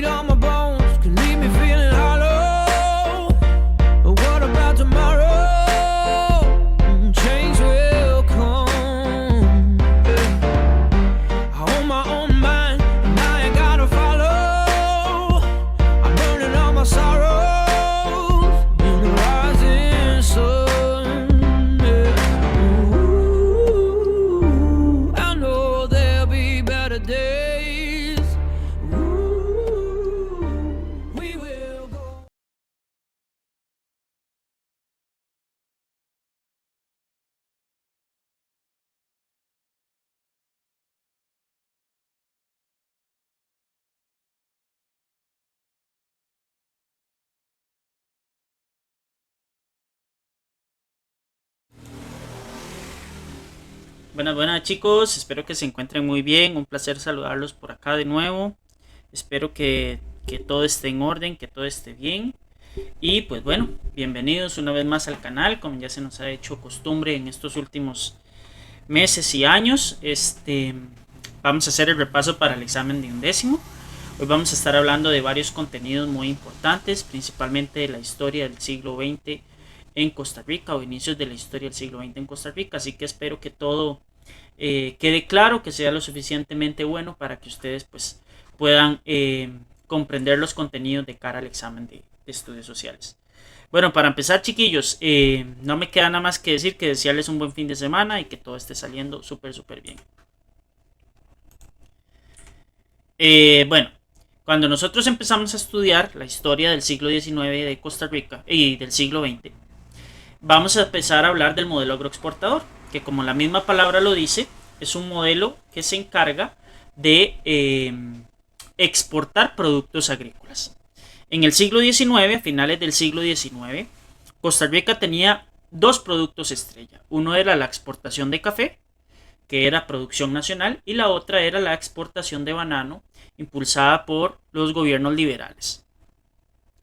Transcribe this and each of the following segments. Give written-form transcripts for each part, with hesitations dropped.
meat on my bones can leave me feeling hollow. But what about tomorrow? Change will come. I own my own mind, and I ain't gotta follow. I'm burning all my sorrows in the rising sun. Yeah. Ooh, I know there'll be better days. Ooh, we will go. Buenas, buenas chicos, espero que se encuentren muy bien, un placer saludarlos por acá de nuevo, espero que todo esté en orden, que todo esté bien y pues bueno, bienvenidos una vez más al canal, como ya se nos ha hecho costumbre en estos últimos meses y años. Vamos a hacer el repaso para el examen de undécimo. Hoy vamos a estar hablando de varios contenidos muy importantes, principalmente de la historia del siglo XX en Costa Rica o inicios de la historia del siglo XX en Costa Rica, así que espero que todo quede claro, que sea lo suficientemente bueno para que ustedes pues puedan comprender los contenidos de cara al examen de estudios sociales. Bueno, para empezar chiquillos, no me queda nada más que decir que desearles un buen fin de semana y que todo esté saliendo súper bien. Bueno, cuando nosotros empezamos a estudiar la historia del siglo XIX de Costa Rica y del siglo XX, vamos a empezar a hablar del modelo agroexportador, que como la misma palabra lo dice, es un modelo que se encarga de exportar productos agrícolas. En el siglo XIX, a finales del siglo XIX, Costa Rica tenía dos productos estrella. Uno era la exportación de café, que era producción nacional, y la otra era la exportación de banano, impulsada por los gobiernos liberales.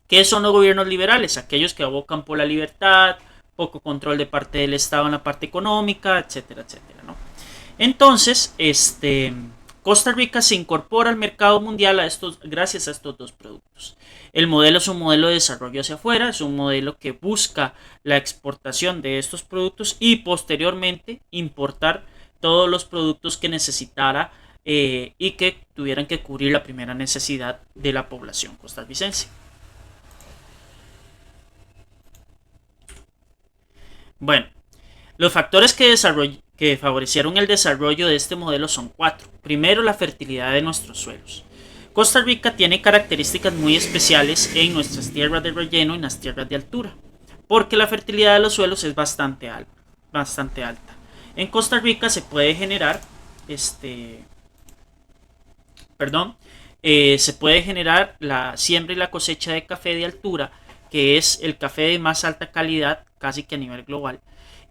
¿Qué son los gobiernos liberales? Aquellos que abocan por la libertad, poco control de parte del Estado en la parte económica, etcétera, etcétera, ¿no? Entonces, Costa Rica se incorpora al mercado mundial gracias a estos dos productos. El modelo es un modelo de desarrollo hacia afuera, es un modelo que busca la exportación de estos productos y posteriormente importar todos los productos que necesitara y que tuvieran que cubrir la primera necesidad de la población costarricense. Bueno, los factores que favorecieron el desarrollo de este modelo son cuatro. Primero, la fertilidad de nuestros suelos. Costa Rica tiene características muy especiales en nuestras tierras de relleno y en las tierras de altura, porque la fertilidad de los suelos es bastante alta. En Costa Rica se puede generar, se puede generar la siembra y la cosecha de café de altura, que es el café de más alta calidad casi que a nivel global,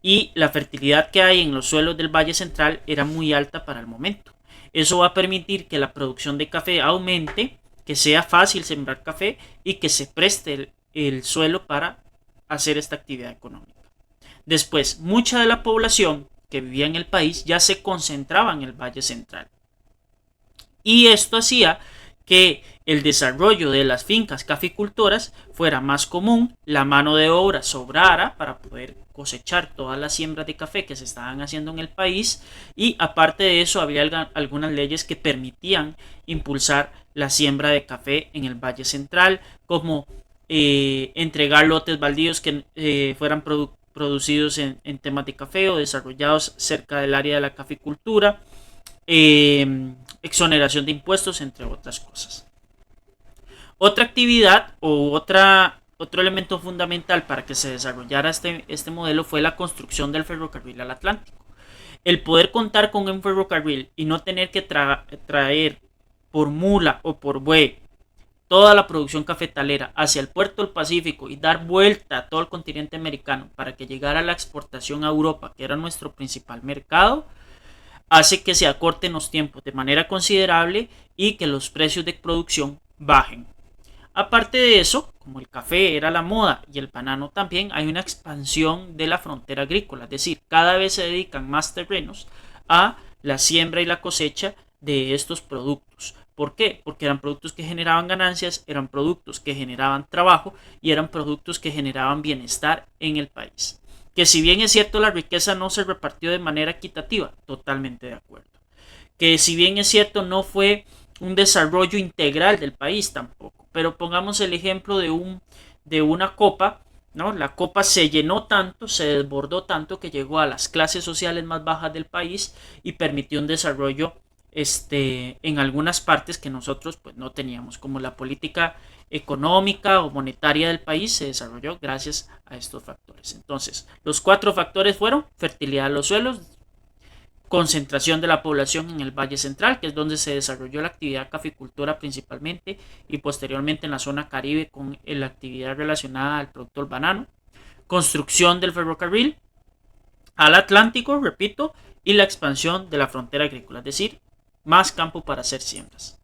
y la fertilidad que hay en los suelos del Valle Central era muy alta para el momento. Eso va a permitir que la producción de café aumente, que sea fácil sembrar café y que se preste el suelo para hacer esta actividad económica. Después, mucha de la población que vivía en el país ya se concentraba en el Valle Central. Y esto hacía que el desarrollo de las fincas caficultoras fuera más común, la mano de obra sobrara para poder cosechar todas las siembras de café que se estaban haciendo en el país, y aparte de eso había algunas leyes que permitían impulsar la siembra de café en el Valle Central, como entregar lotes baldíos que fueran producidos en temas de café o desarrollados cerca del área de la caficultura, exoneración de impuestos, entre otras cosas. Otra actividad o otro elemento fundamental para que se desarrollara este modelo fue la construcción del ferrocarril al Atlántico. El poder contar con un ferrocarril y no tener que traer por mula o por buey toda la producción cafetalera hacia el puerto del Pacífico y dar vuelta a todo el continente americano para que llegara la exportación a Europa, que era nuestro principal mercado, hace que se acorten los tiempos de manera considerable y que los precios de producción bajen. Aparte de eso, como el café era la moda y el banano también, hay una expansión de la frontera agrícola, es decir, cada vez se dedican más terrenos a la siembra y la cosecha de estos productos, ¿Por qué? Porque eran productos que generaban ganancias, eran productos que generaban trabajo y eran productos que generaban bienestar en el país. Que si bien es cierto la riqueza no se repartió de manera equitativa, totalmente de acuerdo. Que si bien es cierto no fue un desarrollo integral del país tampoco. Pero pongamos el ejemplo de una copa, ¿no? La copa se llenó tanto, se desbordó tanto que llegó a las clases sociales más bajas del país y permitió un desarrollo en algunas partes que nosotros pues no teníamos, como la política económica o monetaria del país se desarrolló gracias a estos factores. Entonces, los 4 factores fueron fertilidad de los suelos, concentración de la población en el Valle Central, que es donde se desarrolló la actividad caficultura principalmente, y posteriormente en la zona Caribe con la actividad relacionada al producto del banano, construcción del ferrocarril al Atlántico, repito, y la expansión de la frontera agrícola, es decir, más campo para hacer siembras.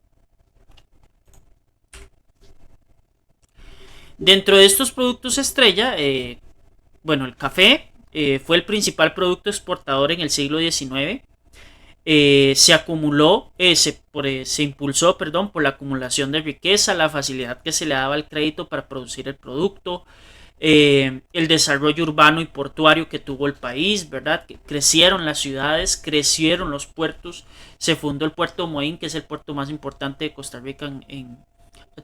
Dentro de estos productos estrella, el café fue el principal producto exportador en el siglo XIX. Se impulsó por la acumulación de riqueza, la facilidad que se le daba al crédito para producir el producto, el desarrollo urbano y portuario que tuvo el país, ¿verdad? Que crecieron las ciudades, crecieron los puertos, se fundó el puerto Moín, que es el puerto más importante de Costa Rica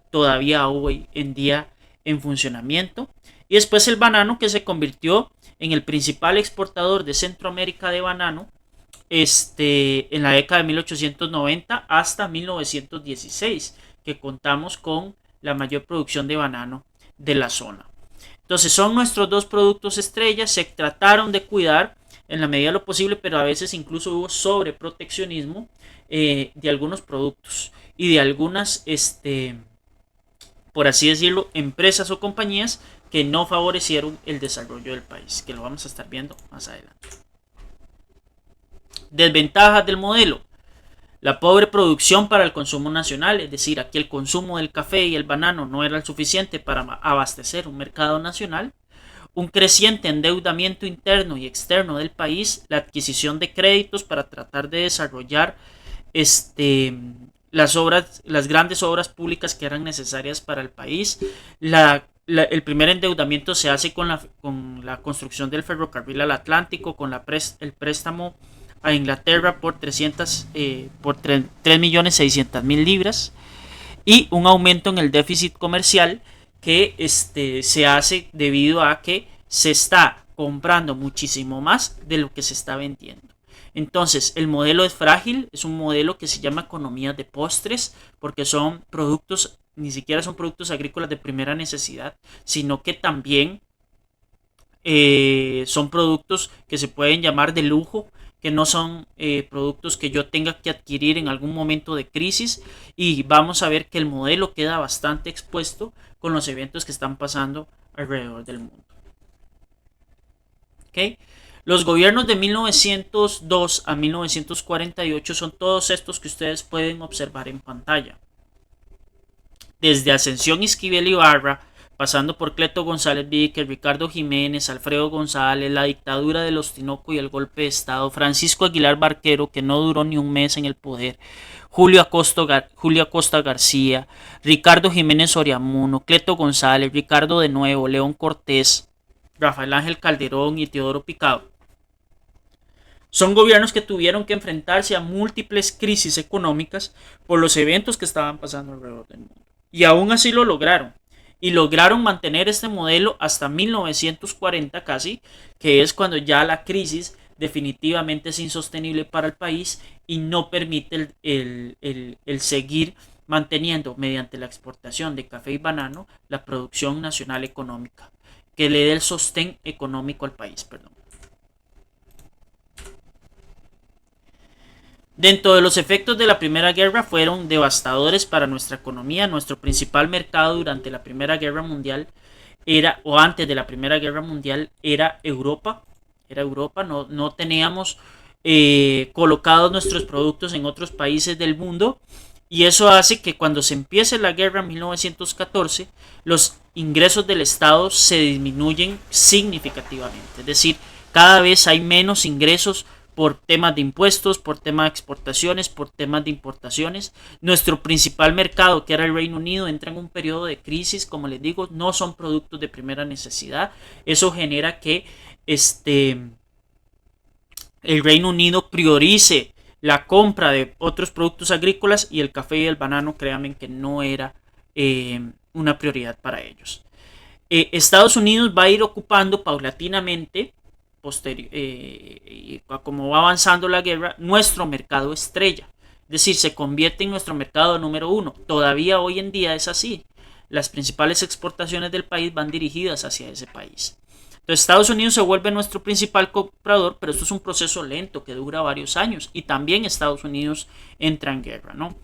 todavía hoy en día en funcionamiento. Y después el banano, que se convirtió en el principal exportador de Centroamérica de banano en la década de 1890 hasta 1916, que contamos con la mayor producción de banano de la zona. Entonces son nuestros 2 productos estrellas, se trataron de cuidar en la medida de lo posible, pero a veces incluso hubo sobreproteccionismo de algunos productos y de algunas, por así decirlo, empresas o compañías que no favorecieron el desarrollo del país, que lo vamos a estar viendo más adelante. Desventajas del modelo: la pobre producción para el consumo nacional, es decir, aquí el consumo del café y el banano no era el suficiente para abastecer un mercado nacional. Un creciente endeudamiento interno y externo del país, la adquisición de créditos para tratar de desarrollar las grandes obras públicas que eran necesarias para el país. El primer endeudamiento se hace con la construcción del ferrocarril al Atlántico, con el préstamo a Inglaterra por 3.600.000 libras, y un aumento en el déficit comercial que se hace debido a que se está comprando muchísimo más de lo que se está vendiendo. Entonces el modelo es frágil, es un modelo que se llama economía de postres, porque son productos, ni siquiera son productos agrícolas de primera necesidad, sino que también son productos que se pueden llamar de lujo, que no son productos que yo tenga que adquirir en algún momento de crisis, y vamos a ver que el modelo queda bastante expuesto con los eventos que están pasando alrededor del mundo. ¿Okay? Los gobiernos de 1902 a 1948 son todos estos que ustedes pueden observar en pantalla. Desde Ascensión Esquivel Ibarra, pasando por Cleto González Víquez, Ricardo Jiménez, Alfredo González, la dictadura de los Tinoco y el golpe de Estado, Francisco Aguilar Barquero, que no duró ni un mes en el poder, Julio Acosta García, Ricardo Jiménez Oriamuno, Cleto González, Ricardo de Nuevo, León Cortés, Rafael Ángel Calderón y Teodoro Picado. Son gobiernos que tuvieron que enfrentarse a múltiples crisis económicas por los eventos que estaban pasando alrededor del mundo. Y aún así lo lograron. Y lograron mantener este modelo hasta 1940 casi, que es cuando ya la crisis definitivamente es insostenible para el país y no permite el seguir manteniendo mediante la exportación de café y banano la producción nacional económica, que le dé el sostén económico al país. Dentro de los efectos de la Primera Guerra fueron devastadores para nuestra economía. Nuestro principal mercado durante la Primera Guerra Mundial antes de la Primera Guerra Mundial era Europa. No teníamos colocados nuestros productos en otros países del mundo, y eso hace que cuando se empiece la guerra en 1914 los ingresos del Estado se disminuyen significativamente. Es decir, cada vez hay menos ingresos por temas de impuestos, por temas de exportaciones, por temas de importaciones. Nuestro principal mercado, que era el Reino Unido, entra en un periodo de crisis, como les digo, no son productos de primera necesidad. Eso genera que el Reino Unido priorice la compra de otros productos agrícolas y el café y el banano, créanme que no era una prioridad para ellos. Estados Unidos va a ir ocupando paulatinamente, como va avanzando la guerra, nuestro mercado estrella. Es decir, se convierte en nuestro mercado número uno. Todavía hoy en día es así. Las principales exportaciones del país van dirigidas hacia ese país. Entonces Estados Unidos se vuelve nuestro principal comprador, pero esto es un proceso lento que dura varios años y también Estados Unidos entra en guerra, ¿no?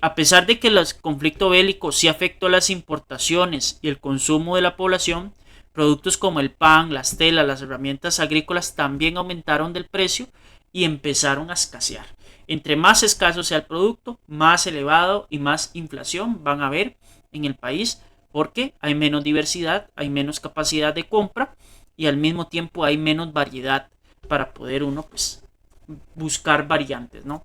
A pesar de que el conflicto bélico sí afectó las importaciones y el consumo de la población, productos como el pan, las telas, las herramientas agrícolas también aumentaron del precio y empezaron a escasear. Entre más escaso sea el producto, más elevado y más inflación van a haber en el país, porque hay menos diversidad, hay menos capacidad de compra y al mismo tiempo hay menos variedad para poder uno pues buscar variantes, ¿no?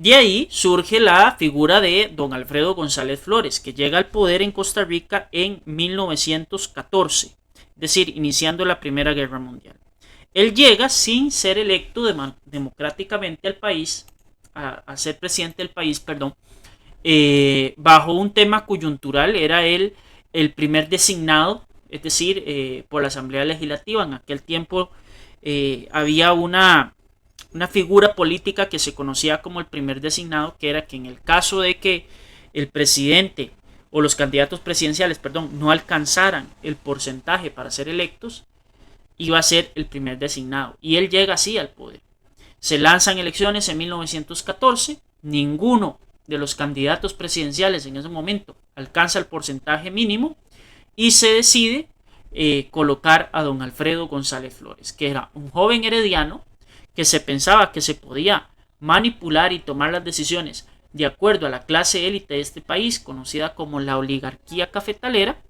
De ahí surge la figura de don Alfredo González Flores, que llega al poder en Costa Rica en 1914, es decir, iniciando la Primera Guerra Mundial. Él llega sin ser electo democráticamente al país, a ser presidente del país, bajo un tema coyuntural. Era él el primer designado, es decir, por la Asamblea Legislativa. En aquel tiempo había una figura política que se conocía como el primer designado, que era que en el caso de que el presidente o los candidatos presidenciales, no alcanzaran el porcentaje para ser electos, iba a ser el primer designado. Y él llega así al poder. Se lanzan elecciones en 1914, ninguno de los candidatos presidenciales en ese momento alcanza el porcentaje mínimo y se decide colocar a don Alfredo González Flores, que era un joven herediano que se pensaba que se podía manipular y tomar las decisiones de acuerdo a la clase élite de este país, conocida como la oligarquía cafetalera.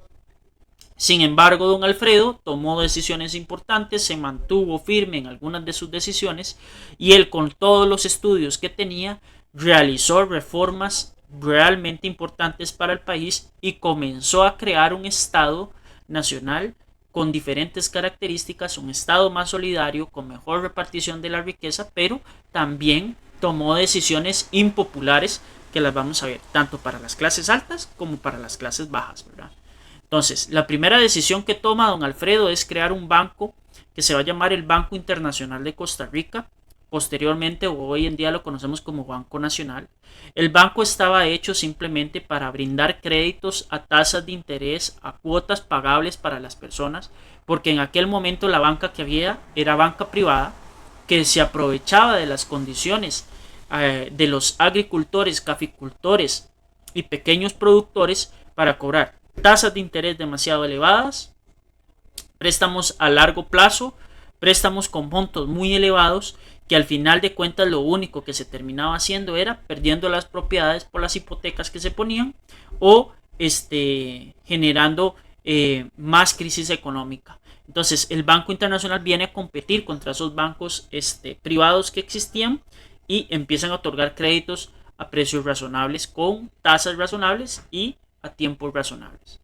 Sin embargo, don Alfredo tomó decisiones importantes, se mantuvo firme en algunas de sus decisiones y él, con todos los estudios que tenía, realizó reformas realmente importantes para el país y comenzó a crear un Estado nacional con diferentes características, un Estado más solidario, con mejor repartición de la riqueza, pero también tomó decisiones impopulares que las vamos a ver tanto para las clases altas como para las clases bajas, ¿verdad? Entonces, la primera decisión que toma don Alfredo es crear un banco que se va a llamar el Banco Internacional de Costa Rica. Posteriormente, o hoy en día lo conocemos como Banco Nacional. El banco estaba hecho simplemente para brindar créditos a tasas de interés, a cuotas pagables para las personas, porque en aquel momento la banca que había era banca privada, que se aprovechaba de las condiciones de los agricultores, caficultores y pequeños productores para cobrar tasas de interés demasiado elevadas, préstamos a largo plazo, préstamos con montos muy elevados, que al final de cuentas lo único que se terminaba haciendo era perdiendo las propiedades por las hipotecas que se ponían o generando más crisis económica. Entonces el Banco Internacional viene a competir contra esos bancos privados que existían y empiezan a otorgar créditos a precios razonables, con tasas razonables y a tiempos razonables.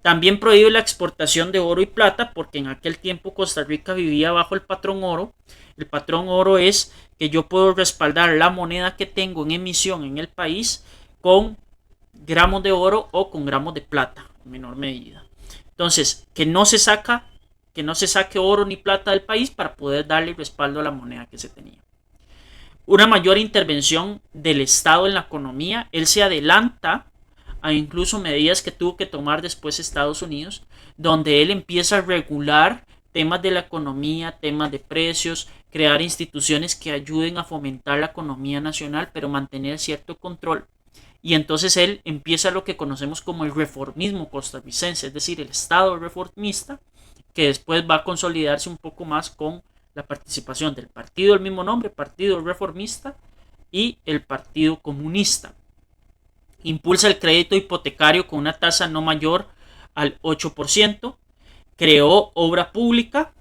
También prohíbe la exportación de oro y plata, porque en aquel tiempo Costa Rica vivía bajo el patrón oro. El patrón oro es que yo puedo respaldar la moneda que tengo en emisión en el país con gramos de oro o con gramos de plata en menor medida. Entonces, que no se saque oro ni plata del país para poder darle respaldo a la moneda que se tenía. Una mayor intervención del Estado en la economía. Él se adelanta a incluso medidas que tuvo que tomar después Estados Unidos, donde él empieza a regular temas de la economía, temas de precios, crear instituciones que ayuden a fomentar la economía nacional, pero mantener cierto control. Y entonces él empieza lo que conocemos como el reformismo costarricense, es decir, el Estado reformista, que después va a consolidarse un poco más con la participación del partido del mismo nombre, Partido Reformista, y el Partido Comunista. Impulsa el crédito hipotecario con una tasa no mayor al 8%. Creó obra pública.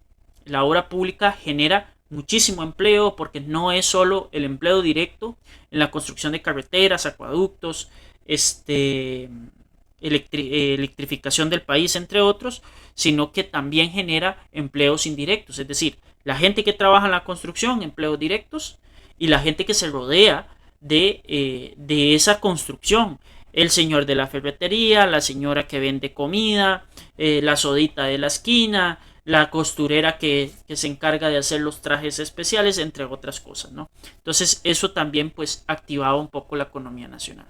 La obra pública genera muchísimo empleo porque no es solo el empleo directo en la construcción de carreteras, acueductos, electrificación del país, entre otros, sino que también genera empleos indirectos, es decir, la gente que trabaja en la construcción, empleos directos, y la gente que se rodea de esa construcción. El señor de la ferretería, la señora que vende comida, la sodita de la esquina, la costurera que se encarga de hacer los trajes especiales, entre otras cosas, ¿no? Entonces eso también pues activaba un poco la economía nacional.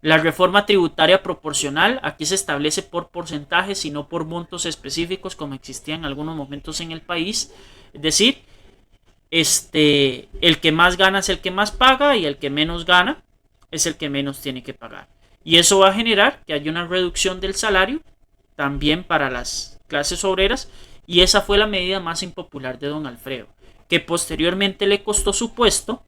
La reforma tributaria proporcional, aquí se establece por porcentajes y no por montos específicos como existía en algunos momentos en el país. Es decir, el que más gana es el que más paga y el que menos gana es el que menos tiene que pagar. Y eso va a generar que haya una reducción del salario también para las clases obreras, y esa fue la medida más impopular de don Alfredo, que posteriormente le costó su puesto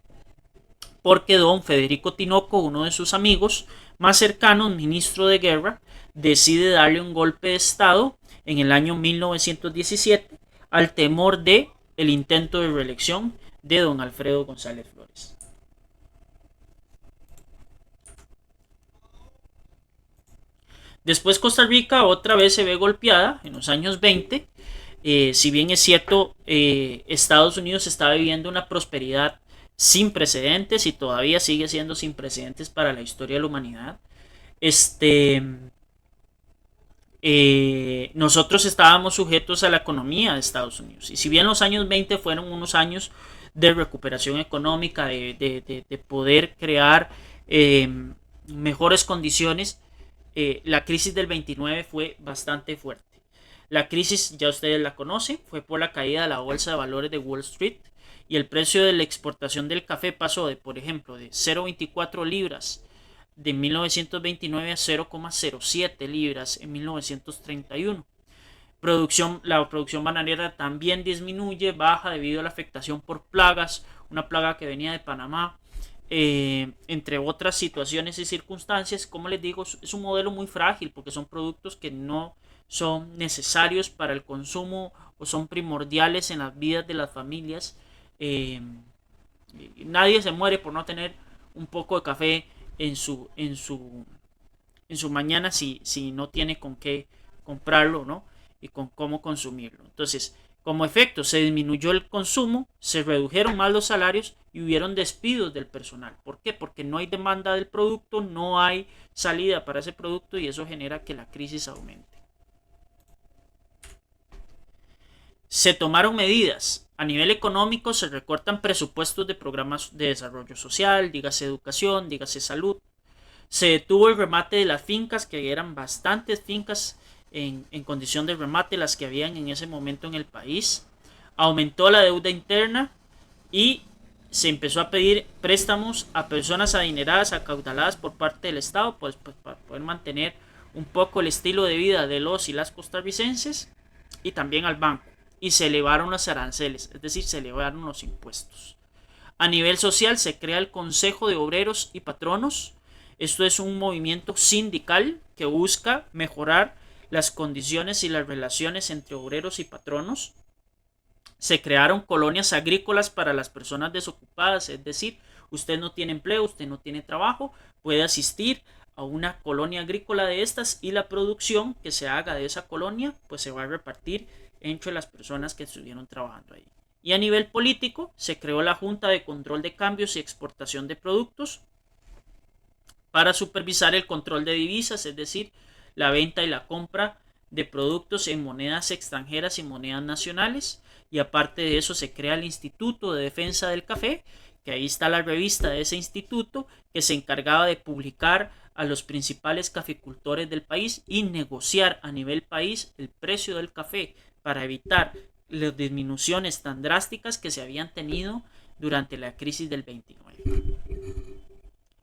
porque don Federico Tinoco, uno de sus amigos más cercanos, ministro de guerra, decide darle un golpe de estado en el año 1917 al temor de el intento de reelección de don Alfredo González Flores. Después Costa Rica otra vez se ve golpeada en los años 20. Si bien es cierto, Estados Unidos está viviendo una prosperidad sin precedentes y todavía sigue siendo sin precedentes para la historia de la humanidad. Nosotros estábamos sujetos a la economía de Estados Unidos. Y si bien los años 20 fueron unos años de recuperación económica, de poder crear mejores condiciones, la crisis del 29 fue bastante fuerte. La crisis, ya ustedes la conocen, fue por la caída de la bolsa de valores de Wall Street y el precio de la exportación del café pasó de, por ejemplo, de 0,24 libras de 1929 a 0,07 libras en 1931. La producción bananera también disminuye, baja debido a la afectación por plagas, una plaga que venía de Panamá, entre otras situaciones y circunstancias. Como les digo, es un modelo muy frágil porque son productos que no son necesarios para el consumo o son primordiales en las vidas de las familias. Nadie se muere por no tener un poco de café en su mañana si no tiene con qué comprarlo, ¿no? Y con cómo consumirlo. Entonces, como efecto, se disminuyó el consumo, se redujeron más los salarios y hubieron despidos del personal. ¿Por qué? Porque no hay demanda del producto, no hay salida para ese producto y eso genera que la crisis aumente. Se tomaron medidas. A nivel económico se recortan presupuestos de programas de desarrollo social, dígase educación, dígase salud. Se detuvo el remate de las fincas, que eran bastantes fincas en condición de remate las que habían en ese momento en el país. Aumentó la deuda interna y se empezó a pedir préstamos a personas adineradas, acaudaladas por parte del Estado, pues para poder mantener un poco el estilo de vida de los y las costarricenses, y también al banco. Y se elevaron los aranceles, es decir, se elevaron los impuestos. A nivel social se crea el Consejo de Obreros y Patronos. Esto es un movimiento sindical que busca mejorar las condiciones y las relaciones entre obreros y patronos. Se crearon colonias agrícolas para las personas desocupadas, es decir, usted no tiene empleo, usted no tiene trabajo, puede asistir a una colonia agrícola de estas y la producción que se haga de esa colonia pues se va a repartir entre las personas que estuvieron trabajando ahí. Y a nivel político se creó la Junta de Control de Cambios y Exportación de Productos para supervisar el control de divisas, es decir, la venta y la compra de productos en monedas extranjeras y monedas nacionales. Y aparte de eso se crea el Instituto de Defensa del Café, que ahí está la revista de ese instituto que se encargaba de publicar a los principales caficultores del país y negociar a nivel país el precio del café para evitar las disminuciones tan drásticas que se habían tenido durante la crisis del 29.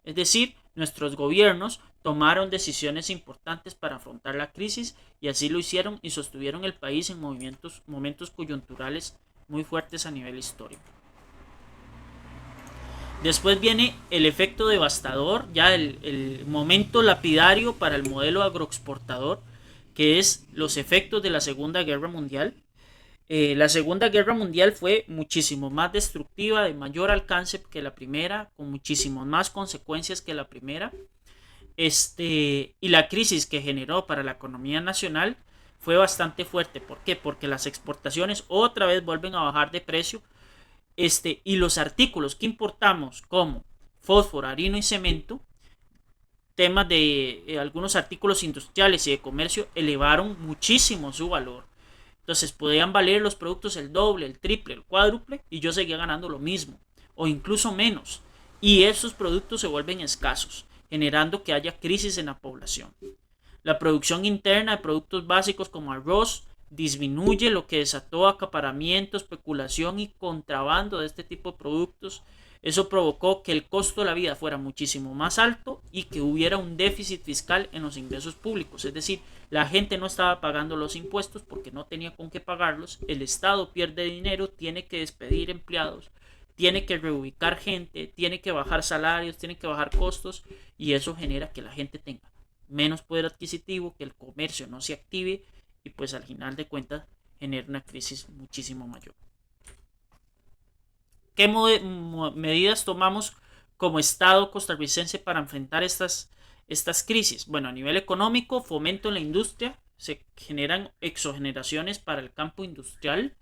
Es decir, nuestros gobiernos tomaron decisiones importantes para afrontar la crisis y así lo hicieron y sostuvieron el país en momentos coyunturales muy fuertes a nivel histórico. Después viene el efecto devastador, ya el momento lapidario para el modelo agroexportador, que es los efectos de la Segunda Guerra Mundial. La Segunda Guerra Mundial fue muchísimo más destructiva, de mayor alcance que la primera, con muchísimas más consecuencias que la primera. Y la crisis que generó para la economía nacional fue bastante fuerte. ¿Por qué? Porque las exportaciones otra vez vuelven a bajar de precio. Y los artículos que importamos, como fósforo, harina y cemento, temas de algunos artículos industriales y de comercio, elevaron muchísimo su valor. Entonces podían valer los productos el doble, el triple, el cuádruple, y yo seguía ganando lo mismo, o incluso menos. Y esos productos se vuelven escasos, generando que haya crisis en la población. La producción interna de productos básicos como arroz disminuye, lo que desató acaparamiento, especulación y contrabando de este tipo de productos. Eso provocó que el costo de la vida fuera muchísimo más alto y que hubiera un déficit fiscal en los ingresos públicos. Es decir, la gente no estaba pagando los impuestos porque no tenía con qué pagarlos. El Estado pierde dinero, tiene que despedir empleados, tiene que reubicar gente, tiene que bajar salarios, tiene que bajar costos, y eso genera que la gente tenga menos poder adquisitivo, que el comercio no se active y pues al final de cuentas genera una crisis muchísimo mayor. ¿Qué medidas tomamos como Estado costarricense para enfrentar estas crisis? Bueno, a nivel económico, fomento en la industria, se generan exogeneraciones para el campo industrial,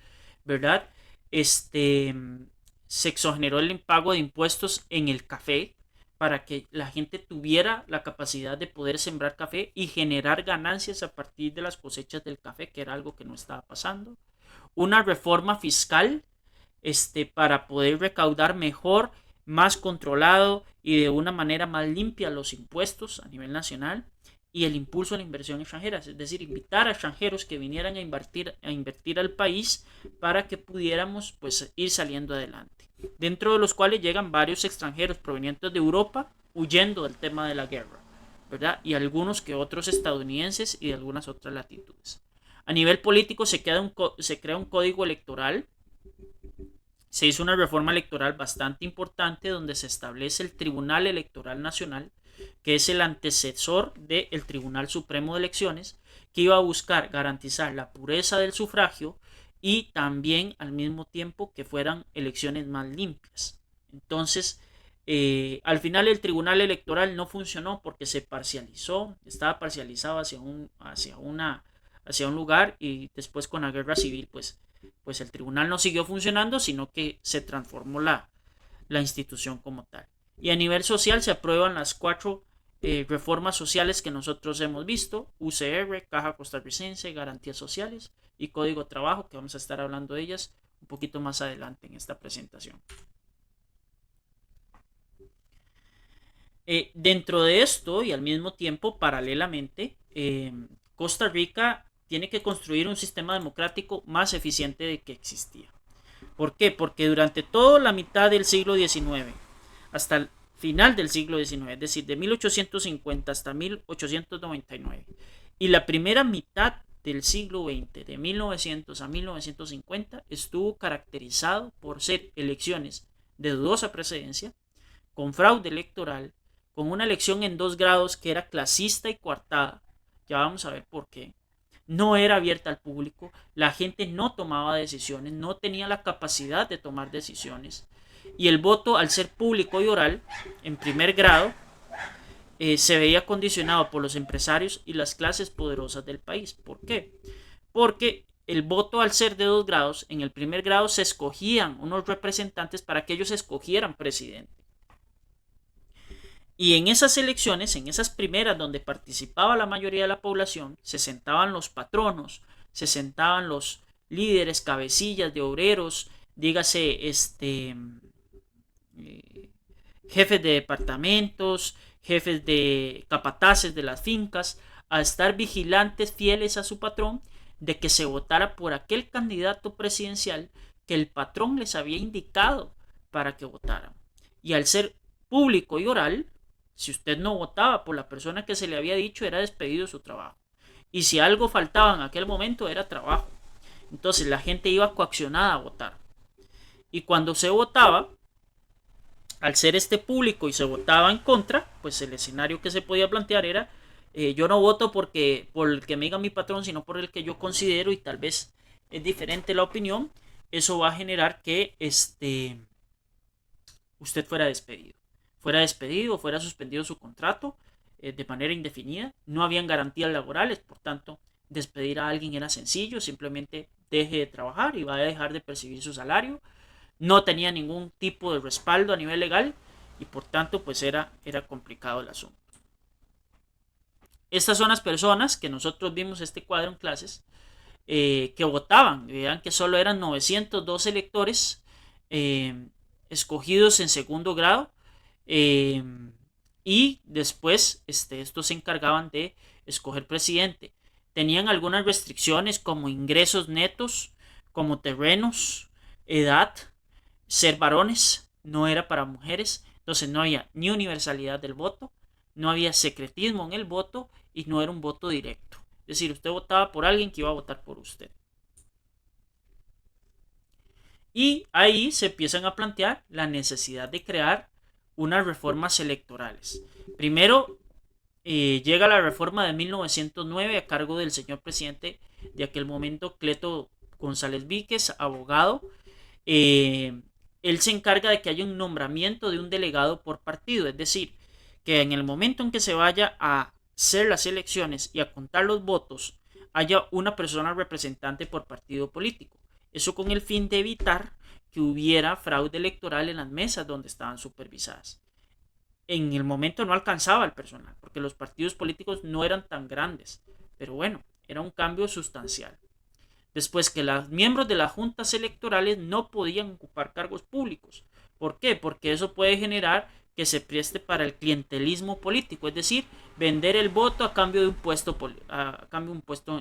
¿verdad? Se exogeneró el impago de impuestos en el café para que la gente tuviera la capacidad de poder sembrar café y generar ganancias a partir de las cosechas del café, que era algo que no estaba pasando. Una reforma fiscal para poder recaudar mejor, más controlado y de una manera más limpia los impuestos a nivel nacional, y el impulso a la inversión extranjera, es decir, invitar a extranjeros que vinieran a invertir al país para que pudiéramos pues ir saliendo adelante, dentro de los cuales llegan varios extranjeros provenientes de Europa huyendo del tema de la guerra, ¿verdad? Y algunos que otros estadounidenses y de algunas otras latitudes. A nivel político se crea un código electoral. Se hizo una reforma electoral bastante importante donde se establece el Tribunal Electoral Nacional, que es el antecesor del Tribunal Supremo de Elecciones, que iba a buscar garantizar la pureza del sufragio y también al mismo tiempo que fueran elecciones más limpias. Entonces, al final el Tribunal Electoral no funcionó porque se parcializó, estaba parcializado hacia un lugar, y después con la guerra civil pues el tribunal no siguió funcionando, sino que se transformó la institución como tal. Y a nivel social se aprueban las 4 reformas sociales que nosotros hemos visto: UCR, Caja Costarricense, Garantías Sociales y Código de Trabajo, que vamos a estar hablando de ellas un poquito más adelante en esta presentación. Dentro de esto y al mismo tiempo, paralelamente, Costa Rica tiene que construir un sistema democrático más eficiente del que existía. ¿Por qué? Porque durante toda la mitad del siglo XIX hasta el final del siglo XIX, es decir, de 1850 hasta 1899, y la primera mitad del siglo XX, de 1900 a 1950, estuvo caracterizado por ser elecciones de dudosa precedencia, con fraude electoral, con una elección en 2 grados que era clasista y coartada. Ya vamos a ver por qué. No era abierta al público, la gente no tomaba decisiones, no tenía la capacidad de tomar decisiones, y el voto, al ser público y oral en primer grado, se veía condicionado por los empresarios y las clases poderosas del país. ¿Por qué? Porque el voto, al ser de 2 grados, en el primer grado se escogían unos representantes para que ellos escogieran presidente. Y en esas elecciones, en esas primeras donde participaba la mayoría de la población, se sentaban los patronos, se sentaban los líderes, cabecillas de obreros, dígase jefes de departamentos, jefes de capataces de las fincas, a estar vigilantes, fieles a su patrón, de que se votara por aquel candidato presidencial que el patrón les había indicado para que votaran. Y al ser público y oral, si usted no votaba por la persona que se le había dicho, era despedido de su trabajo. Y si algo faltaba en aquel momento, era trabajo. Entonces la gente iba coaccionada a votar. Y cuando se votaba, al ser público y se votaba en contra, pues el escenario que se podía plantear era Yo no voto por el que me diga mi patrón, sino por el que yo considero, y tal vez es diferente la opinión. Eso va a generar que usted fuera despedido, fuera suspendido su contrato de manera indefinida. No habían garantías laborales, por tanto, despedir a alguien era sencillo, simplemente deje de trabajar y va a dejar de percibir su salario. No tenía ningún tipo de respaldo a nivel legal y por tanto pues era complicado el asunto. Estas son las personas que nosotros vimos este cuadro en clases que votaban. Vean que solo eran 902 electores escogidos en segundo grado y después estos se encargaban de escoger presidente. Tenían algunas restricciones como ingresos netos, como terrenos, edad, ser varones, no era para mujeres, entonces no había ni universalidad del voto, no había secretismo en el voto y no era un voto directo. Es decir, usted votaba por alguien que iba a votar por usted. Y ahí se empiezan a plantear la necesidad de crear unas reformas electorales. Primero llega la reforma de 1909 a cargo del señor presidente de aquel momento, Cleto González Víquez, abogado. Él se encarga de que haya un nombramiento de un delegado por partido, es decir, que en el momento en que se vaya a hacer las elecciones y a contar los votos, haya una persona representante por partido político. Eso con el fin de evitar que hubiera fraude electoral en las mesas donde estaban supervisadas. En el momento no alcanzaba el personal, porque los partidos políticos no eran tan grandes, pero bueno, era un cambio sustancial. Después que los miembros de las juntas electorales no podían ocupar cargos públicos. ¿Por qué? Porque eso puede generar que se preste para el clientelismo político, es decir, vender el voto a cambio de un puesto,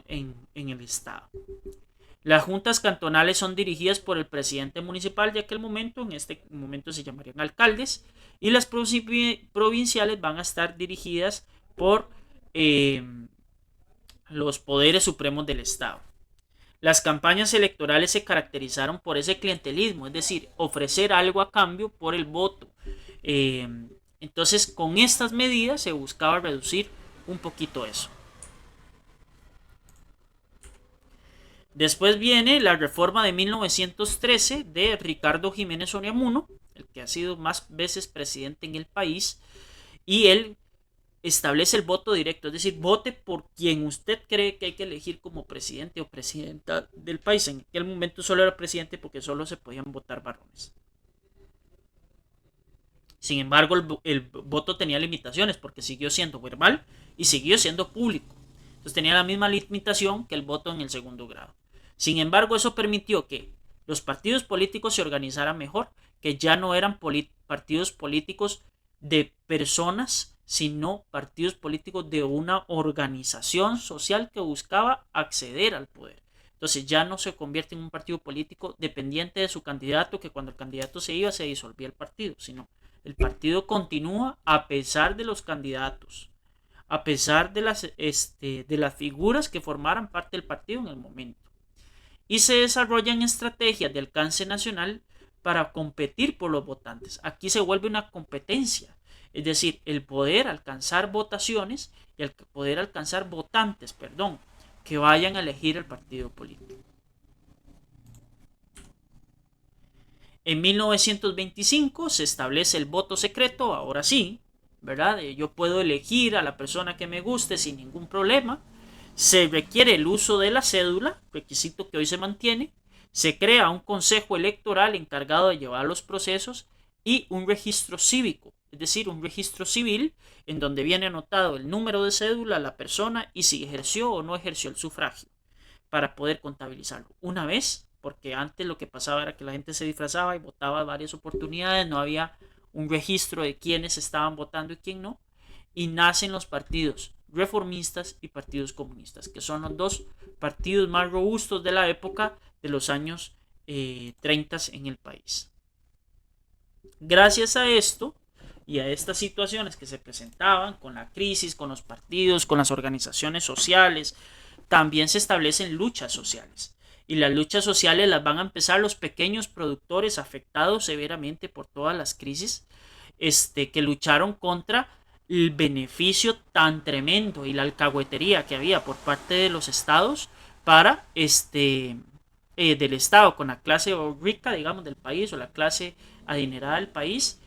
en el Estado. Las juntas cantonales son dirigidas por el presidente municipal de aquel momento, en este momento se llamarían alcaldes, y las provinciales van a estar dirigidas por los poderes supremos del Estado. Las campañas electorales se caracterizaron por ese clientelismo, es decir, ofrecer algo a cambio por el voto. Entonces, con estas medidas se buscaba reducir un poquito eso. Después viene la reforma de 1913 de Ricardo Jiménez Unamuno, el que ha sido más veces presidente en el país, y él establece el voto directo, es decir, vote por quien usted cree que hay que elegir como presidente o presidenta del país. En aquel momento solo era presidente porque solo se podían votar varones. Sin embargo, el voto tenía limitaciones porque siguió siendo verbal y siguió siendo público. Entonces tenía la misma limitación que el voto en el segundo grado. Sin embargo, eso permitió que los partidos políticos se organizaran mejor, que ya no eran partidos políticos de personas, sino partidos políticos de una organización social que buscaba acceder al poder. Entonces ya no se convierte en un partido político dependiente de su candidato, que cuando el candidato se iba se disolvía el partido, sino el partido continúa a pesar de los candidatos, a pesar de las figuras que formaran parte del partido en el momento. Y se desarrollan estrategias de alcance nacional para competir por los votantes. Aquí se vuelve una competencia, es decir, el poder alcanzar votaciones y el poder alcanzar votantes, que vayan a elegir el partido político. En 1925 se establece el voto secreto, ahora sí, ¿verdad? Yo puedo elegir a la persona que me guste sin ningún problema. Se requiere el uso de la cédula, requisito que hoy se mantiene. Se crea un consejo electoral encargado de llevar los procesos y un registro cívico, es decir, un registro civil en donde viene anotado el número de cédula, la persona y si ejerció o no ejerció el sufragio para poder contabilizarlo. Una vez, porque antes lo que pasaba era que la gente se disfrazaba y votaba varias oportunidades, no había un registro de quiénes estaban votando y quién no, y nacen los partidos reformistas y partidos comunistas, que son los dos partidos más robustos de la época de los años 30 en el país. Gracias a esto y a estas situaciones que se presentaban con la crisis, con los partidos, con las organizaciones sociales, también se establecen luchas sociales. Y las luchas sociales las van a empezar los pequeños productores afectados severamente por todas las crisis que lucharon contra el beneficio tan tremendo y la alcahuetería que había por parte de los estados para del estado con la clase rica, digamos, del país o la clase adinerada del país,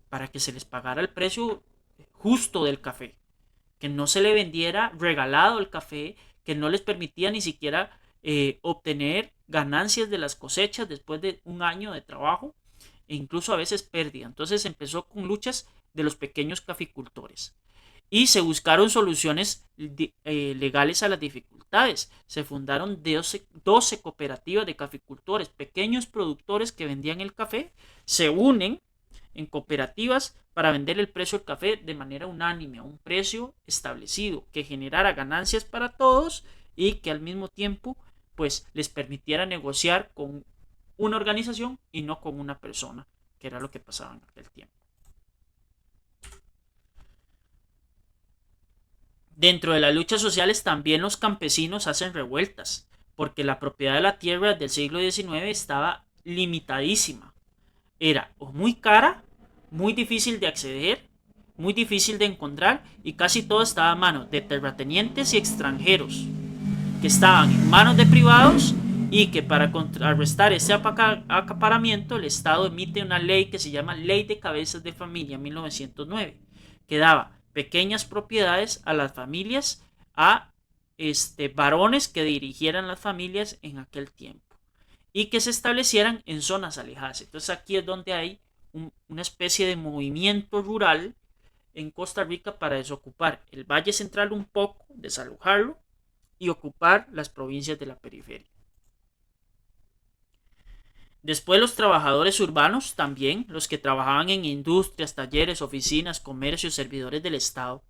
para que se les pagara el precio justo del café, que no se le vendiera regalado el café, que no les permitía ni siquiera obtener ganancias de las cosechas después de un año de trabajo e incluso a veces pérdida. Entonces empezó con luchas de los pequeños caficultores y se buscaron soluciones legales a las dificultades. Se fundaron 12 cooperativas de caficultores, pequeños productores que vendían el café, se unen en cooperativas para vender el precio del café de manera unánime, a un precio establecido que generara ganancias para todos y que al mismo tiempo pues les permitiera negociar con una organización y no con una persona, que era lo que pasaba en aquel tiempo. Dentro de las luchas sociales también los campesinos hacen revueltas, porque la propiedad de la tierra del siglo XIX estaba limitadísima. Era o muy cara, muy difícil de acceder, muy difícil de encontrar y casi todo estaba a manos de terratenientes y extranjeros, que estaban en manos de privados y que para contrarrestar ese acaparamiento el Estado emite una ley que se llama Ley de Cabezas de Familia 1909, que daba pequeñas propiedades a las familias, a varones que dirigieran las familias en aquel tiempo y que se establecieran en zonas alejadas. Entonces aquí es donde hay una especie de movimiento rural en Costa Rica para desocupar el Valle Central un poco, desalojarlo y ocupar las provincias de la periferia. Después los trabajadores urbanos también, los que trabajaban en industrias, talleres, oficinas, comercios, servidores del Estado,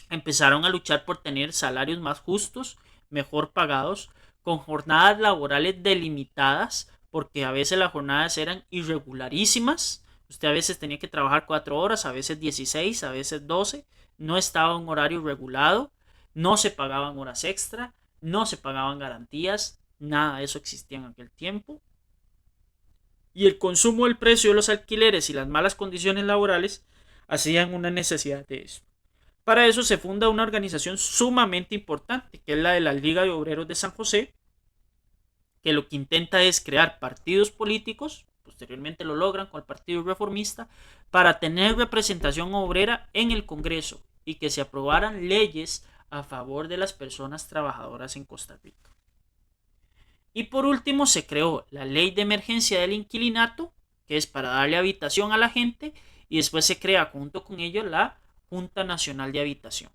empezaron a luchar por tener salarios más justos, mejor pagados, con jornadas laborales delimitadas, porque a veces las jornadas eran irregularísimas. Usted a veces tenía que trabajar 4 horas, a veces 16, a veces 12. No estaba un horario regulado, no se pagaban horas extra, no se pagaban garantías, nada de eso existía en aquel tiempo. Y el consumo del precio de los alquileres y las malas condiciones laborales hacían una necesidad de eso. Para eso se funda una organización sumamente importante, que es la de la Liga de Obreros de San José, que lo que intenta es crear partidos políticos, posteriormente lo logran con el Partido Reformista, para tener representación obrera en el Congreso y que se aprobaran leyes a favor de las personas trabajadoras en Costa Rica. Y por último se creó la Ley de Emergencia del Inquilinato, que es para darle habitación a la gente, y después se crea junto con ello la Junta Nacional de Habitación.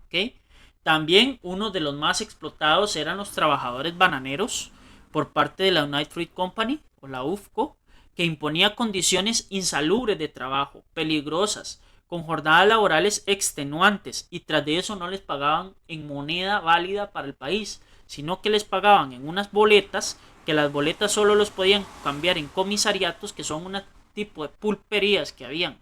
¿Okay? También uno de los más explotados eran los trabajadores bananeros por parte de la United Fruit Company o la UFCO, que imponía condiciones insalubres de trabajo, peligrosas, con jornadas laborales extenuantes y tras de eso no les pagaban en moneda válida para el país, sino que les pagaban en unas boletas, que las boletas solo los podían cambiar en comisariatos, que son un tipo de pulperías que habían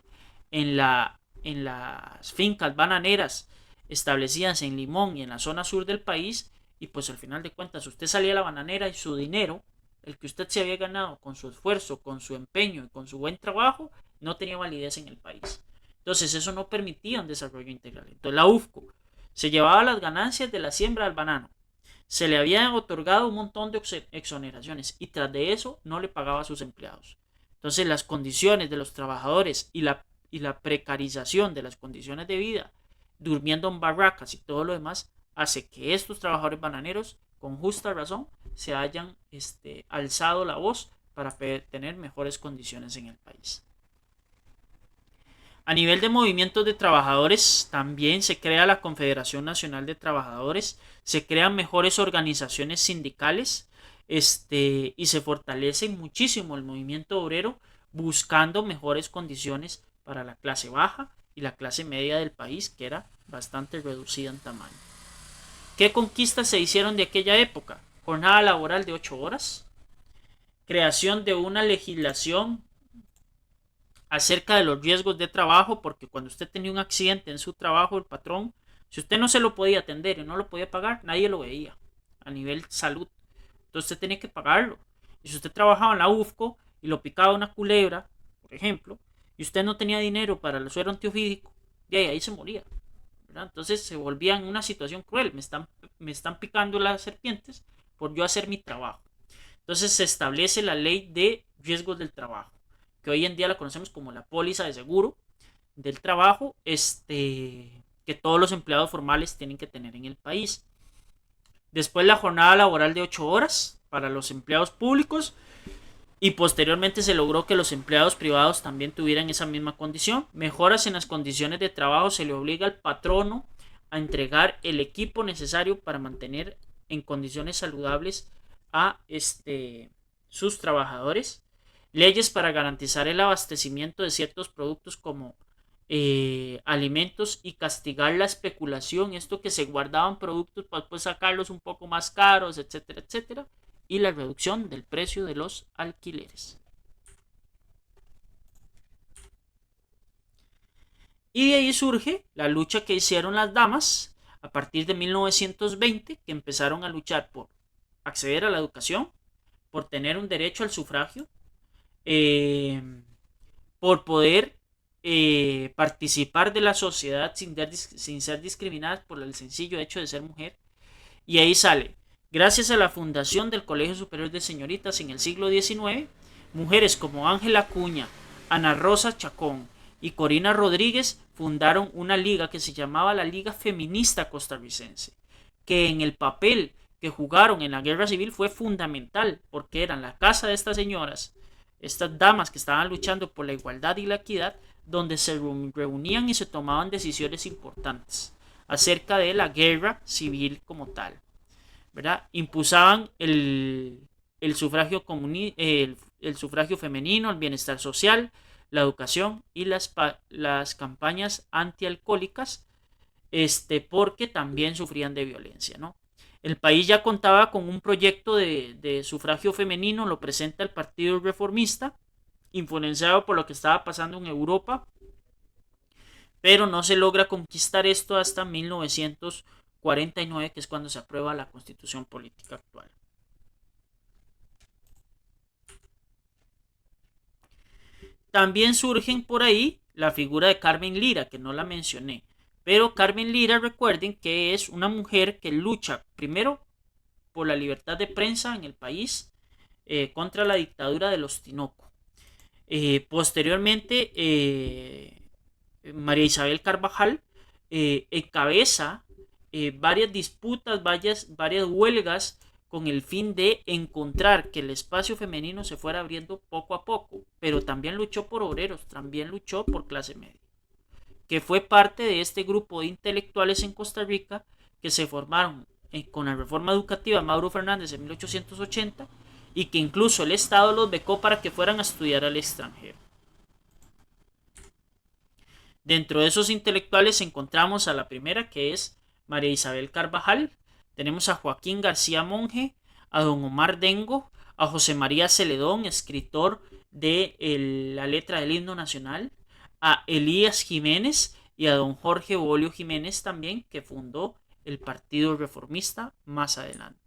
en las fincas bananeras establecidas en Limón y en la zona sur del país, y pues al final de cuentas usted salía a la bananera y su dinero, el que usted se había ganado con su esfuerzo, con su empeño y con su buen trabajo, no tenía validez en el país. Entonces eso no permitía un desarrollo integral. Entonces la UFCO se llevaba las ganancias de la siembra del banano, se le habían otorgado un montón de exoneraciones y tras de eso no le pagaba a sus empleados. Entonces las condiciones de los trabajadores y la precarización de las condiciones de vida, durmiendo en barracas y todo lo demás, hace que estos trabajadores bananeros, con justa razón, se hayan alzado la voz para tener mejores condiciones en el país. A nivel de movimientos de trabajadores, también se crea la Confederación Nacional de Trabajadores, se crean mejores organizaciones sindicales, y se fortalece muchísimo el movimiento obrero buscando mejores condiciones para la clase baja y la clase media del país, que era bastante reducida en tamaño. ¿Qué conquistas se hicieron de aquella época? Jornada laboral de 8 horas, creación de una legislación acerca de los riesgos de trabajo, porque cuando usted tenía un accidente en su trabajo, el patrón, si usted no se lo podía atender y no lo podía pagar, nadie lo veía a nivel salud. Entonces usted tenía que pagarlo. Y si usted trabajaba en la UFCO y lo picaba una culebra por ejemplo, y usted no tenía dinero para el suero antiofídico, de ahí se moría. ¿Verdad? Entonces se volvía en una situación cruel. Me están picando las serpientes por yo hacer mi trabajo. Entonces se establece la ley de riesgos del trabajo, que hoy en día la conocemos como la póliza de seguro del trabajo, que todos los empleados formales tienen que tener en el país. Después la jornada laboral de 8 horas para los empleados públicos y posteriormente se logró que los empleados privados también tuvieran esa misma condición. Mejoras en las condiciones de trabajo, se le obliga al patrono a entregar el equipo necesario para mantener en condiciones saludables a sus trabajadores. Leyes para garantizar el abastecimiento de ciertos productos como alimentos y castigar la especulación, esto que se guardaban productos para después sacarlos un poco más caros, etcétera, etcétera, y la reducción del precio de los alquileres. Y de ahí surge la lucha que hicieron las damas a partir de 1920, que empezaron a luchar por acceder a la educación, por tener un derecho al sufragio, eh, por poder participar de la sociedad sin ser discriminadas por el sencillo hecho de ser mujer. Y ahí sale, gracias a la fundación del Colegio Superior de Señoritas en el siglo XIX, mujeres como Ángela Cuña, Ana Rosa Chacón y Corina Rodríguez fundaron una liga que se llamaba la Liga Feminista Costarricense, que en el papel que jugaron en la guerra civil fue fundamental, porque eran la casa de estas señoras, estas damas que estaban luchando por la igualdad y la equidad, donde se reunían y se tomaban decisiones importantes acerca de la guerra civil como tal, ¿verdad? Impulsaban el sufragio el sufragio femenino, el bienestar social, la educación y las campañas antialcohólicas, porque también sufrían de violencia, ¿no? El país ya contaba con un proyecto de sufragio femenino, lo presenta el Partido Reformista, influenciado por lo que estaba pasando en Europa, pero no se logra conquistar esto hasta 1949, que es cuando se aprueba la Constitución Política actual. También surgen por ahí la figura de Carmen Lira, que no la mencioné. Pero Carmen Lira, recuerden que es una mujer que lucha primero por la libertad de prensa en el país, contra la dictadura de los Tinoco. Posteriormente, María Isabel Carvajal encabeza varias disputas, varias huelgas con el fin de encontrar que el espacio femenino se fuera abriendo poco a poco, pero también luchó por obreros, también luchó por clase media, que fue parte de este grupo de intelectuales en Costa Rica que se formaron con la reforma educativa de Mauro Fernández en 1880 y que incluso el Estado los becó para que fueran a estudiar al extranjero. Dentro de esos intelectuales encontramos a la primera, que es María Isabel Carvajal. Tenemos a Joaquín García Monge, a don Omar Dengo, a José María Celedón, escritor de la letra del himno nacional, a Elías Jiménez y a don Jorge Bolio Jiménez también, que fundó el Partido Reformista más adelante.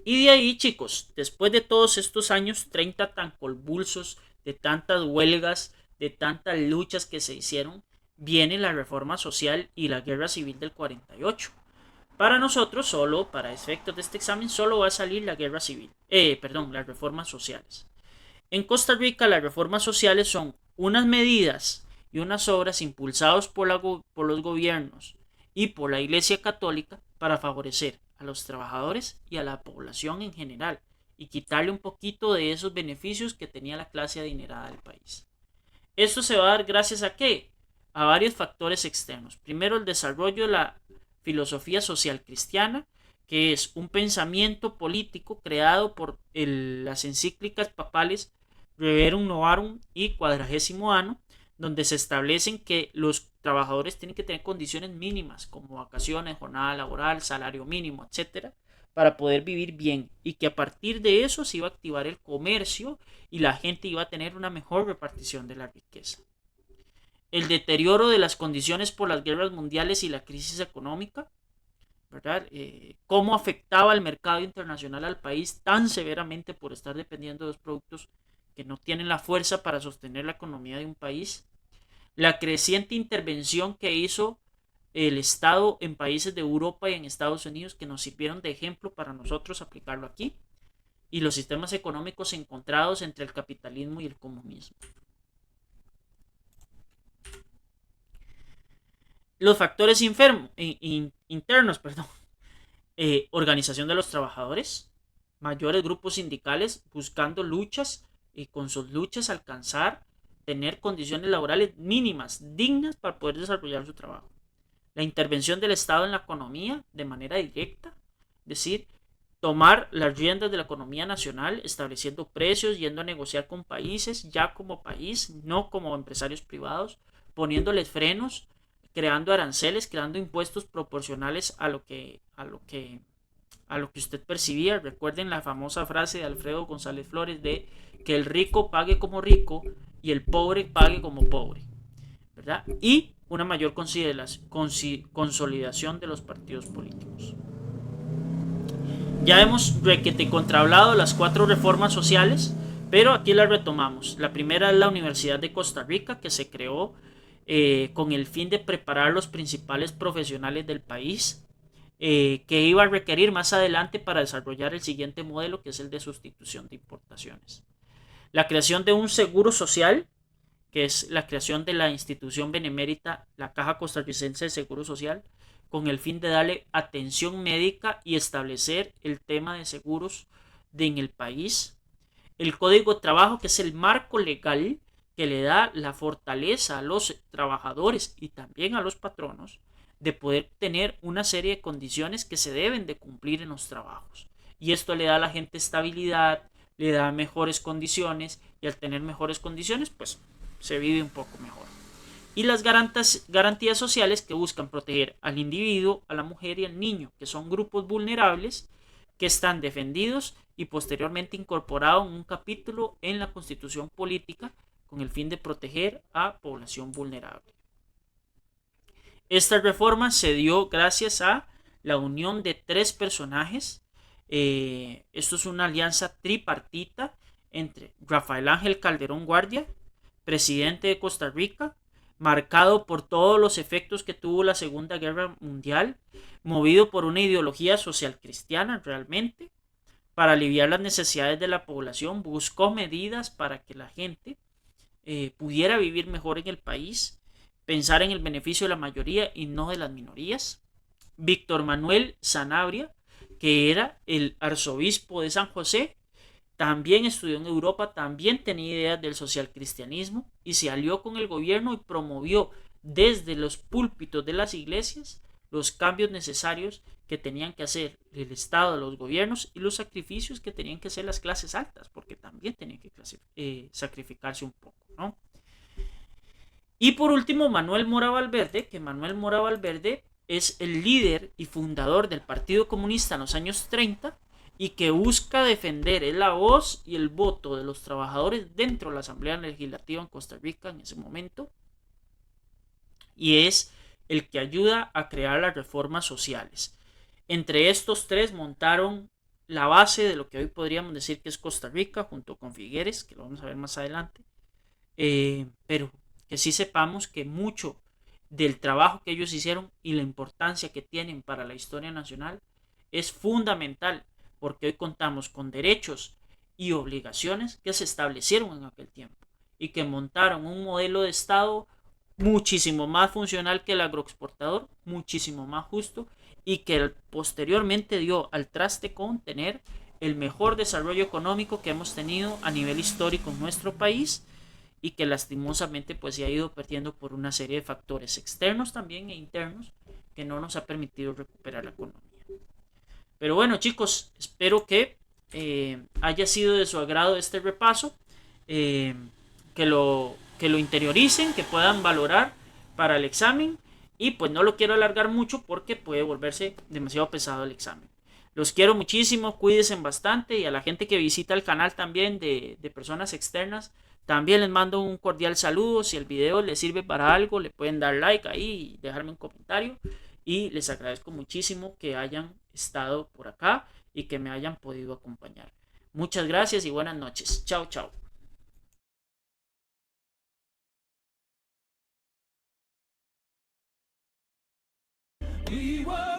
Y de ahí, chicos, después de todos estos años 30 tan convulsos, de tantas huelgas, de tantas luchas que se hicieron, viene la reforma social y la guerra civil del 48. Para nosotros, solo para efectos de este examen, solo va a salir la guerra civil, las reformas sociales. En Costa Rica, las reformas sociales son unas medidas y unas obras impulsadas por los gobiernos y por la Iglesia Católica para favorecer a los trabajadores y a la población en general y quitarle un poquito de esos beneficios que tenía la clase adinerada del país. Esto se va a dar gracias a ¿qué? A varios factores externos. Primero, el desarrollo de la filosofía social cristiana, que es un pensamiento político creado por las encíclicas papales Reverum Novarum y Quadragésimo Anno, donde se establecen que los trabajadores tienen que tener condiciones mínimas como vacaciones, jornada laboral, salario mínimo, etcétera, para poder vivir bien, y que a partir de eso se iba a activar el comercio y la gente iba a tener una mejor repartición de la riqueza. El deterioro de las condiciones por las guerras mundiales y la crisis económica, ¿verdad? Cómo afectaba el mercado internacional al país tan severamente por estar dependiendo de los productos que no tienen la fuerza para sostener la economía de un país, la creciente intervención que hizo el Estado en países de Europa y en Estados Unidos que nos sirvieron de ejemplo para nosotros aplicarlo aquí, y los sistemas económicos encontrados entre el capitalismo y el comunismo. Los factores internos, organización de los trabajadores, mayores grupos sindicales buscando luchas y con sus luchas alcanzar tener condiciones laborales mínimas, dignas para poder desarrollar su trabajo. La intervención del Estado en la economía de manera directa, es decir, tomar las riendas de la economía nacional, estableciendo precios, yendo a negociar con países, ya como país, no como empresarios privados, poniéndoles frenos, creando aranceles, creando impuestos proporcionales a lo que usted percibía. Recuerden la famosa frase de Alfredo González Flores de que el rico pague como rico y el pobre pague como pobre, ¿verdad? Y una mayor consolidación de los partidos políticos. Ya hemos requete contrahablado las 4 reformas sociales, pero aquí las retomamos. La primera es la Universidad de Costa Rica, que se creó con el fin de preparar los principales profesionales del país, que iba a requerir más adelante para desarrollar el siguiente modelo, que es el de sustitución de importaciones. La creación de un seguro social, que es la creación de la institución benemérita, la Caja Costarricense de Seguro Social, con el fin de darle atención médica y establecer el tema de seguros en el país. El Código de Trabajo, que es el marco legal que le da la fortaleza a los trabajadores y también a los patronos de poder tener una serie de condiciones que se deben de cumplir en los trabajos. Y esto le da a la gente estabilidad, le da mejores condiciones, y al tener mejores condiciones, pues se vive un poco mejor. Y las garantías sociales, que buscan proteger al individuo, a la mujer y al niño, que son grupos vulnerables que están defendidos y posteriormente incorporados en un capítulo en la Constitución Política con el fin de proteger a población vulnerable. Esta reforma se dio gracias a la unión de 3 personajes. Esto es una alianza tripartita entre Rafael Ángel Calderón Guardia, presidente de Costa Rica, marcado por todos los efectos que tuvo la Segunda Guerra Mundial, movido por una ideología social cristiana realmente, para aliviar las necesidades de la población, buscó medidas para que la gente pudiera vivir mejor en el país, pensar en el beneficio de la mayoría y no de las minorías. Víctor Manuel Sanabria, que era el arzobispo de San José, también estudió en Europa, también tenía ideas del socialcristianismo y se alió con el gobierno y promovió desde los púlpitos de las iglesias los cambios necesarios que tenían que hacer el Estado, los gobiernos y los sacrificios que tenían que hacer las clases altas, porque también tenían que sacrificarse un poco, ¿no? Y por último, Manuel Mora Valverde, que Manuel Mora Valverde es el líder y fundador del Partido Comunista en los años 30 y que busca defender la voz y el voto de los trabajadores dentro de la Asamblea Legislativa en Costa Rica en ese momento, y es el que ayuda a crear las reformas sociales. Entre estos 3 montaron la base de lo que hoy podríamos decir que es Costa Rica, junto con Figueres, que lo vamos a ver más adelante, pero que sí sepamos que mucho del trabajo que ellos hicieron y la importancia que tienen para la historia nacional es fundamental, porque hoy contamos con derechos y obligaciones que se establecieron en aquel tiempo y que montaron un modelo de Estado muchísimo más funcional que el agroexportador, muchísimo más justo, y que posteriormente dio al traste con tener el mejor desarrollo económico que hemos tenido a nivel histórico en nuestro país, y que lastimosamente pues se ha ido perdiendo por una serie de factores externos también e internos que no nos ha permitido recuperar la economía. Pero bueno, chicos, espero que haya sido de su agrado este repaso, que lo interioricen, que puedan valorar para el examen, y pues no lo quiero alargar mucho porque puede volverse demasiado pesado el examen. Los quiero muchísimo, cuídense bastante, y a la gente que visita el canal también de personas externas, también les mando un cordial saludo. Si el video les sirve para algo, le pueden dar like ahí y dejarme un comentario, y les agradezco muchísimo que hayan estado por acá y que me hayan podido acompañar. Muchas gracias y buenas noches. Chao, chao. We were